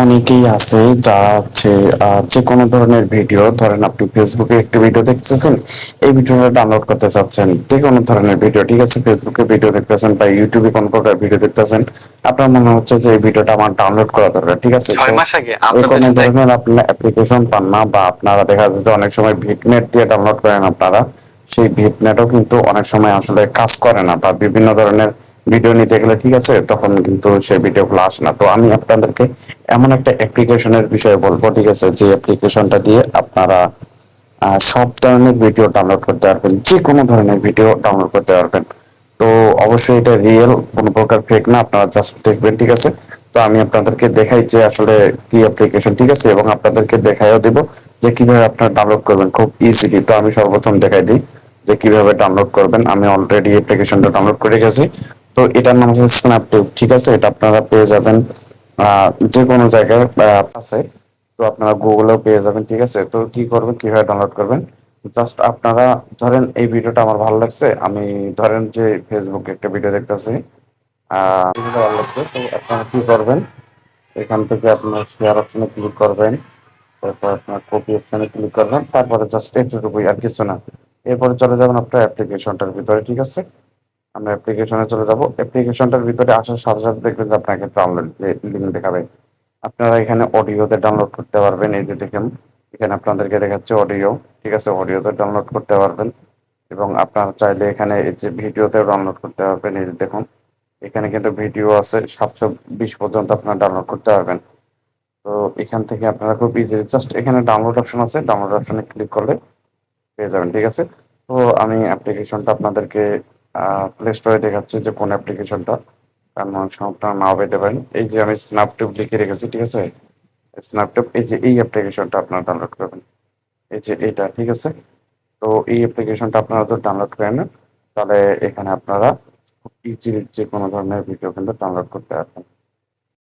অনেকেই আছে যারা হচ্ছে যে কোনো ধরনের ভিডিও, ধরেন আপনি ফেসবুকে একটি ভিডিও দেখতেছেন, এই ভিডিওটা ডাউনলোড করতে চাচ্ছেন, যে কোনো ধরনের ভিডিও, ঠিক আছে, ফেসবুকে ভিডিও দেখতেছেন বা ইউটিউবে কোনো প্রকার ভিডিও দেখতেছেন, আপনার মনে হচ্ছে যে এই ভিডিওটা আমার ডাউনলোড করা দরকার, ঠিক আছে, তো 6 মাস আগে এই আপনাদের কোনো সাথে ধরনের আপনার অ্যাপ্লিকেশন পান না, বা আপনারা দেখা যাচ্ছে যে অনেক সময় ভিটনেট দিয়ে ডাউনলোড করেন আপনারা, সেই ভিটনেটও কিন্তু অনেক সময় আসলে কাজ করে না, বা বিভিন্ন ধরনের ভিডিও নিতে গেলে, ঠিক আছে, তখন কিন্তু সেই ভিডিওগুলো আসে না। তো আমি আপনাদেরকে এমন একটা অ্যাপ্লিকেশনের বিষয়ে বলবো, ঠিক আছে, যে অ্যাপ্লিকেশনটা দিয়ে আপনারা সব ধরনের ভিডিও ডাউনলোড করতে পারবেন, যে কোনো ধরনের ভিডিও ডাউনলোড করতে পারবেন। তো অবশ্যই এটা রিয়েল, কোনো প্রকার ফেক না, আপনারা জাস্ট দেখবেন, ঠিক আছে। তো আমি আপনাদেরকে দেখাই যে আসলে কি অ্যাপ্লিকেশন, ঠিক আছে, এবং আপনাদেরকে দেখাইও দিব যে কিভাবে আপনারা ডাউনলোড করবেন খুব ইজিলি। তো আমি সর্বপ্রথম দেখাই দিই যে কিভাবে ডাউনলোড করবেন। আমি অলরেডি অ্যাপ্লিকেশনটা ডাউনলোড করে গেছি। তো এটার নাম হচ্ছে স্ন্যাপটিউব, ঠিক আছে, এটা আপনারা পেয়ে যাবেন যে কোনো জায়গায় আছে। তো আপনারা গুগলেও পেয়ে যাবেন, ঠিক আছে। তো কি করবেন, কিভাবে ডাউনলোড করবেন, জাস্ট আপনারা ধরেন এই ভিডিওটা আমার ভালো লাগছে, আমি ধরেন যে ফেসবুকে একটা ভিডিও দেখতেছি, ভিডিওটা ভালো লাগছে, তো আপনারা কি করবেন, এখান থেকে আপনার শেয়ার অপশনে ক্লিক করবেন, তারপর আপনার কপি অপশনে ক্লিক করবেন, তারপরে জাস্ট এতটুকুই, আর কিছু না। এরপরে চলে যাবেন আপনার অ্যাপ্লিকেশনটার ভিতরে, ঠিক আছে। আমরা অ্যাপ্লিকেশনে চলে যাব। অ্যাপ্লিকেশনটার ভিতরে আসার সাথে সাথে দেখবেন যে আপনাকে ডাউনলোড লিঙ্ক দেখাবে। আপনারা এখানে অডিওতে ডাউনলোড করতে পারবেন, এই যে দেখেন এখানে আপনাদেরকে দেখাচ্ছে অডিও, ঠিক আছে, অডিওতে ডাউনলোড করতে পারবেন। এবং আপনারা চাইলে এখানে এই যে ভিডিওতেও ডাউনলোড করতে পারবেন, এই যে দেখুন এখানে কিন্তু ভিডিও আছে 720 পর্যন্ত আপনারা ডাউনলোড করতে পারবেন। তো এখান থেকে আপনারা খুব ইজি, জাস্ট এখানে ডাউনলোড অপশন আছে, ডাউনলোড অপশনে ক্লিক করলে পেয়ে যাবেন, ঠিক আছে। তো আমি অ্যাপ্লিকেশনটা আপনাদেরকে প্লে স্টোরে দেখাচ্ছি যে কোন অ্যাপ্লিকেশনটা, কারণ অনেক সময় আপনারা নাও পেতে পারেন। এই যে আমি স্ন্যাপটিউব লিখে রেখেছি, ঠিক আছে, স্ন্যাপটিউব, এই যে এই অ্যাপ্লিকেশনটা আপনারা ডাউনলোড করবেন, এই যে এইটা, ঠিক আছে। তো এই অ্যাপ্লিকেশনটা আপনারা যদি ডাউনলোড করে নেন, তাহলে এখানে আপনারা খুব ইজিলি যে কোনো ধরনের ভিডিও কিন্তু ডাউনলোড করতে পারবেন।